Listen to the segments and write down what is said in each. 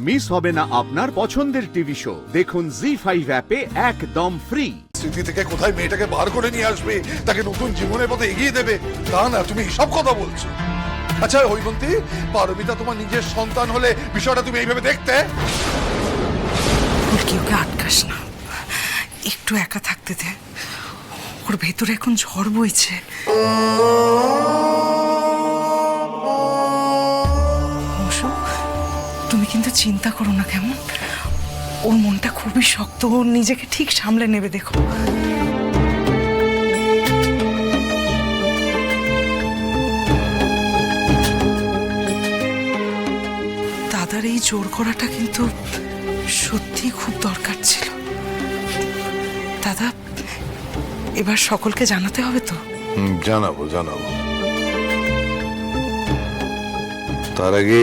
Miss হবে না আপনার পছন্দের টিভি শো। দেখুন জি5 অ্যাপে একদম ফ্রি। স্মৃতি থেকে কোথায় মেয়েটাকে বার করে নিয়ে আসবে, তাকে নতুন জীবনের পথে এগিয়ে দেবে, তা না তুমি সব কথা বলছো। আচ্ছা হৈমন্তী, পারমিতা তোমার নিজের সন্তান হলে বিষয়টা তুমি এইভাবে দেখতে? ওকে আটকাস না, একটু একা থাকতে দে। ওর ভেতরে এখন ঝড় বইছে। তুমি কিন্তু চিন্তা করো না, কেমন? ওর মনটা খুবই শক্ত, ওর নিজেকে ঠিক সামলে নেবে। দেখো দাদার এই জোর করাটা কিন্তু সত্যি খুব দরকার ছিল। দাদা, এবার সকলকে জানাতে হবে তো? জানাবো জানাবো। তার আগে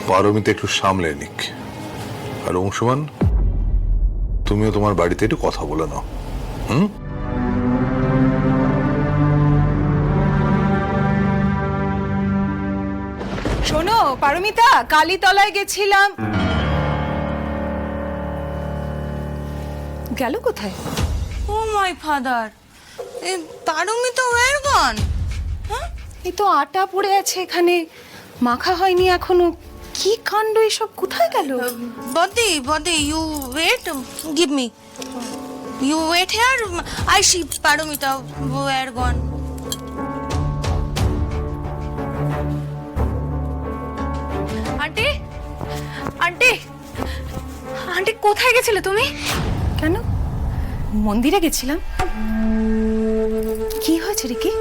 পারমিতা একটু সামলে নিক। আর অংশুমান, তুমিও তোমার বাড়িতে একটু কথা বলে নাও। শোনো পারমিতা, কালীতলায় গেছিলাম। গেল কোথায়? ও মাই ফাদার, পারমিতা ওয়ার গন? এই তো আটা পড়ে আছে এখানে, মাখা হয়নি এখনো। কি কাণ্ড এসব, কোথায় গেল? বদি you wait, give me, you wait here, I see Paramita were gone. Aunty, aunty, aunty কোথায় গেছিলে তুমি? কেন? মন্দিরে গেছিলাম। কি হয়েছে রিকি?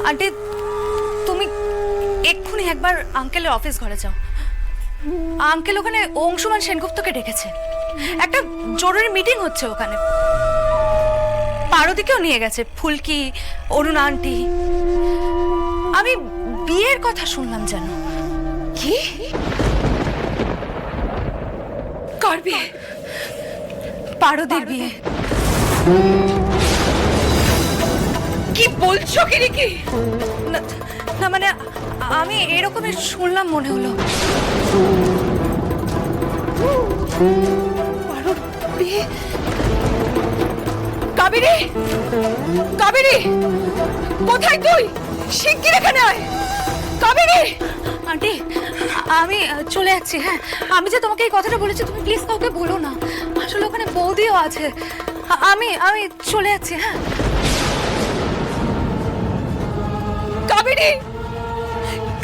আন্টি, তুমি এক্ষুনি একবার আঙ্কেলের অফিস ঘরে যাও। আঙ্কেল ওখানে অংশুমান সেনগুপ্তকে ডেকেছে, একটা জরুরি মিটিং হচ্ছে ওখানে। পারদিকেও নিয়ে গেছে, ফুলকি, অরুণ আন্টি। আমি বিয়ের কথা শুনলাম যেন। কি? কার বিয়ে? পারদির বিয়ে। কি বলছো কি রিকি? না মানে আমি এরকমই শুনলাম মনে হলো। পারোর বিয়ে? কাবেরী, কাবেরী, কোথায় তুই? শিগগির এখানে আয়। কাবেরী! আন্টি, আমি চলে যাচ্ছি। হ্যাঁ, আমি যে তোমাকে এই কথাটা বলেছি, তুমি প্লিজ কাউকে বলো না। আসলে ওখানে বৌদিও আছে। আমি চলে যাচ্ছি। হ্যাঁ কাবেরী,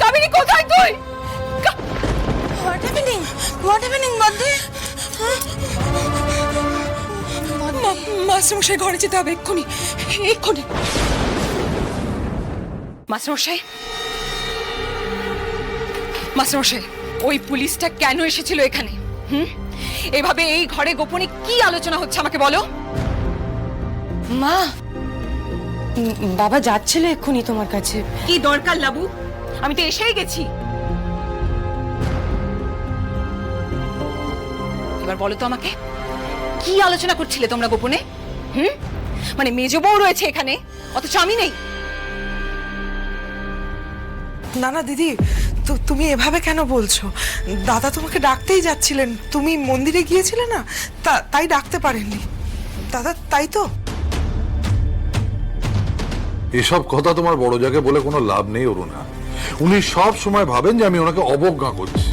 কাবেরী কোথায় তুই? হোয়াট হ্যাপেনিং, হোয়াট হ্যাপেনিং বদি? মাস্টারমশাই ঘরে যেতে হবে এক্ষুনি, এক্ষুনি। মাস্টারমশাই, মাস্টারমশাই, ওই পুলিশটা কেন এসেছিল এখানে? এভাবে এই ঘরে গোপনে কি আলোচনা হচ্ছে আমাকে বলো। মা, বাবা যাচ্ছিল এক্ষুনি তোমার কাছে। কি দরকার লাবু? আমি তো এসেই গেছি। এবার বলো তো আমাকে, কি আলোচনা করছিলে তোমরা গোপনে? মানে মেজ বউ রয়েছে এখানে, অথচ আমি নেই। না না দিদি, তুমি এভাবে কেন বলছো? দাদা তোমাকে ডাকতেই যাচ্ছিলেন, তুমি মন্দিরে গিয়েছিলে না, তাই ডাকতে পারেননি দাদা, তাই তো? এসব কথা তোমার বড় জায়গায় বলে কোনো লাভ নেই অরুণা। উনি সব সময় ভাবেন যে আমি ওনাকে অবজ্ঞা করছি।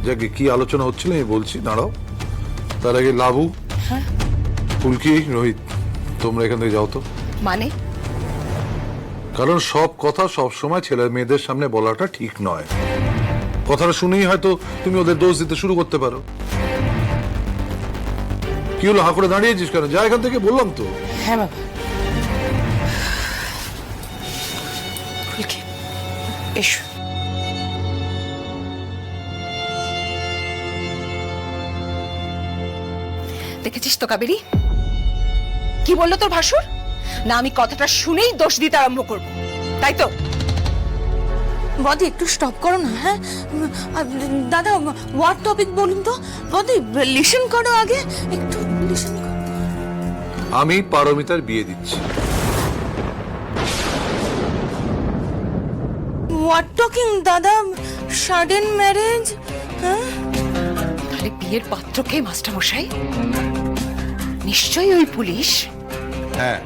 যাকে কি আলোচনা হচ্ছিল আমি বলছি, দাঁড়াও। তার আগে লাবু, ফুলকি, রোহিত, তোমরা এখান থেকে যাও তো। মানে? কারণ সব কথা সব সময় ছেলে মেয়েদের সামনে বলাটা ঠিক নয়। কথাটা শুনেই হয়তো তুমি ওদের দোষ দিতে শুরু করতে পারো। কি হলো, হা করে দাঁড়িয়েছিস কেন? যা এখান থেকে, বললাম তো। হ্যাঁ বাবা। এসো। দেখেছিস তো কাবেরী, কি বললো তোর ভাসুর? না আমি কথাটা শুনেই দোষ দিতে আরম্ভ করবো, তাই তো? বদি একটু স্টপ করো না। হ্যাঁ দাদা, হোয়াট টপিক বলুন তো? বদি লিসেন করো, আগে একটু লিসেন করো। আমি পারমিতার বিয়ে দিচ্ছি। হোয়াট টকিং দাদা, সাডেন ম্যারেজ? হ্যাঁ, তাহলে বিয়ের পাত্র কে মাস্টারমশাই? নিশ্চয়ই ওই পুলিশ। হ্যাঁ,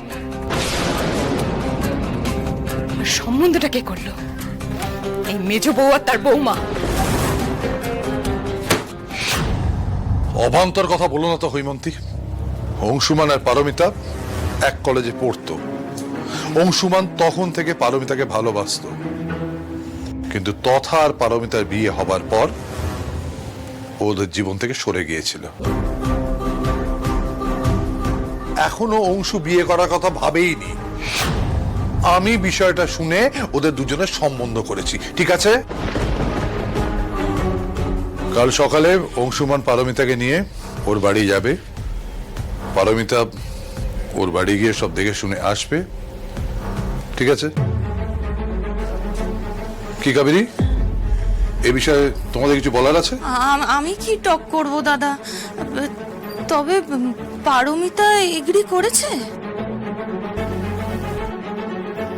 আর সম্বন্ধটা কে করলো? এই মেজ বউ আর তার বৌমা। অবান্তর কথা বলো না তো হৈমন্তী। অংশুমান আর পারমিতা এক কলেজে পড়তো। অংশুমান তখন থেকে পারমিতাকে ভালোবাসতো, কিন্তু তথা আর পারমিতার বিয়ে হবার পর ওদের জীবন থেকে সরে গিয়েছিল। এখনো অংশু বিয়ে করার কথা ভাবেইনি। আমি বিষয়টা শুনে ওদের দুজনের সম্বন্ধ করেছি, ঠিক আছে? কাল সকালে অংশুমান পারমিতাকে নিয়ে ওর বাড়ি যাবে। পারমিতা ওর বাড়ি গিয়ে সব দেখে শুনে আসবে, ঠিক আছে? কি কাবেরী, এ বিষয়ে তোমাদের কিছু বলার আছে? আমি কি টক করব দাদা? তবে পারমিতা এগ্রি করেছে।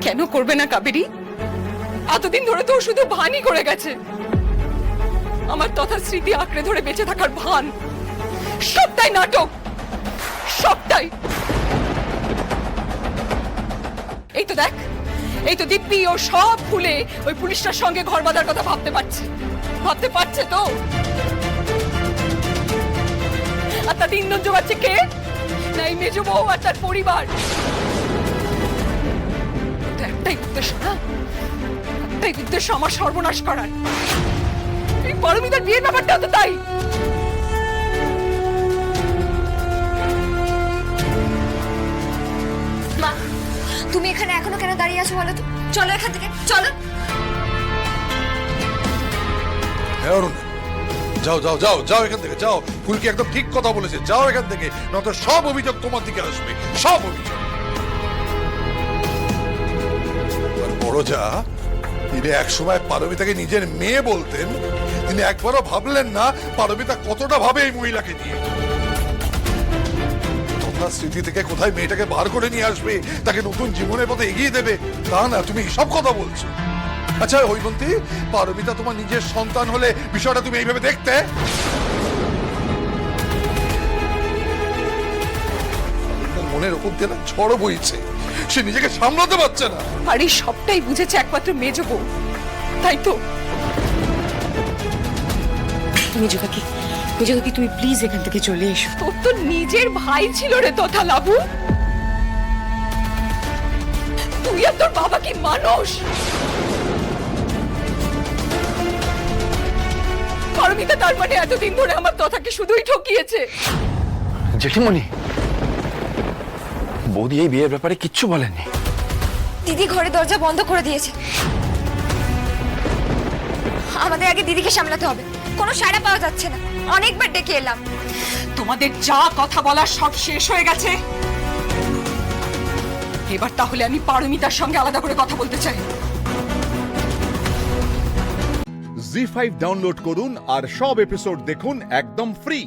কেন করবে না কাবেরী? এতদিন ধরে তো ও শুধু ভানই করে গেছে। আমার তথা স্মৃতি আঁকড়ে ধরে বেঁচে থাকার ভান। সবটাই নাটক, সবটাই। এই তো দেখ, এই তো দিব্যি ও সব ভুলে ওই পুলিশটার সঙ্গে ঘর বাঁধার কথা ভাবতে পারছে তো। আর তাতে ইন্ধন জোগাচ্ছে কে? না এই মেজ বউ আর তার পরিবার। তো একটাই উদ্দেশ্য না, একটাই উদ্দেশ্য আমার সর্বনাশ করার। এই পারমিতার বিয়ের ব্যাপারটা তো তাই। মা, তুমি এখানে এখনো কেন দাঁড়িয়ে আছো বলো তো? চলো এখান থেকে, চলো। হ্যাঁ অরুণ, যাও যাও যাও যাও এখান থেকে, যাও। ফুলকি একদম ঠিক কথা বলেছে, যাও এখান থেকে, নয়তো সব অভিযোগ তোমার দিকে আসবে, সব অভিযোগ। আর বড় যা, তিনি একসময় পারমিতাকে নিজের মেয়ে বলতেন, তিনি একবারও ভাবলেন না পারমিতা কতটা ভাবে এই মহিলাকে নিয়ে। তোমার স্মৃতি থেকে কোথায় মেয়েটাকে বার করে নিয়ে আসবে, তাকে নতুন জীবনের পথে এগিয়ে দেবে, তা না, তুমি সব কথা বলছো। আচ্ছা হৈমন্তী, পারমিতা তোমার নিজের সন্তান হলে বিষয়টা তুমি এইভাবে দেখতে? মনের উপর দিয়ে ঝড় বইছে, সে নিজেকে সামলাতে পারছে না। আর এই সবটাই বুঝেছে একমাত্র মেজ বউ, তাই তো? মেজ কাকি তুমি প্লিজ এখান থেকে চলে এসো। তোর তো নিজের ভাই ছিল রে তথা লাবু। তুই আর তোর বাবা কি মানুষ? পারমিতা তার মানে এতদিন ধরে আমার তথাকে শুধুই ঠকিয়েছে। জেঠিমণি, বৌদি এই বিয়ের ব্যাপারে কিচ্ছু বলেননি। দিদি ঘরে দরজা বন্ধ করে দিয়েছে। আমাদের আগে দিদিকে সামলাতে হবে। কোনো সাড়া পাওয়া যাচ্ছে না, অনেকবার ডেকে এলাম। তোমাদের যা কথা বলার সব শেষ হয়ে গেছে। এবার তাহলে আমি পারমিতার সঙ্গে আলাদা করে কথা বলতে চাই। জি5 ডাউনলোড করুন আর সব এপিসোড দেখুন একদম ফ্রি।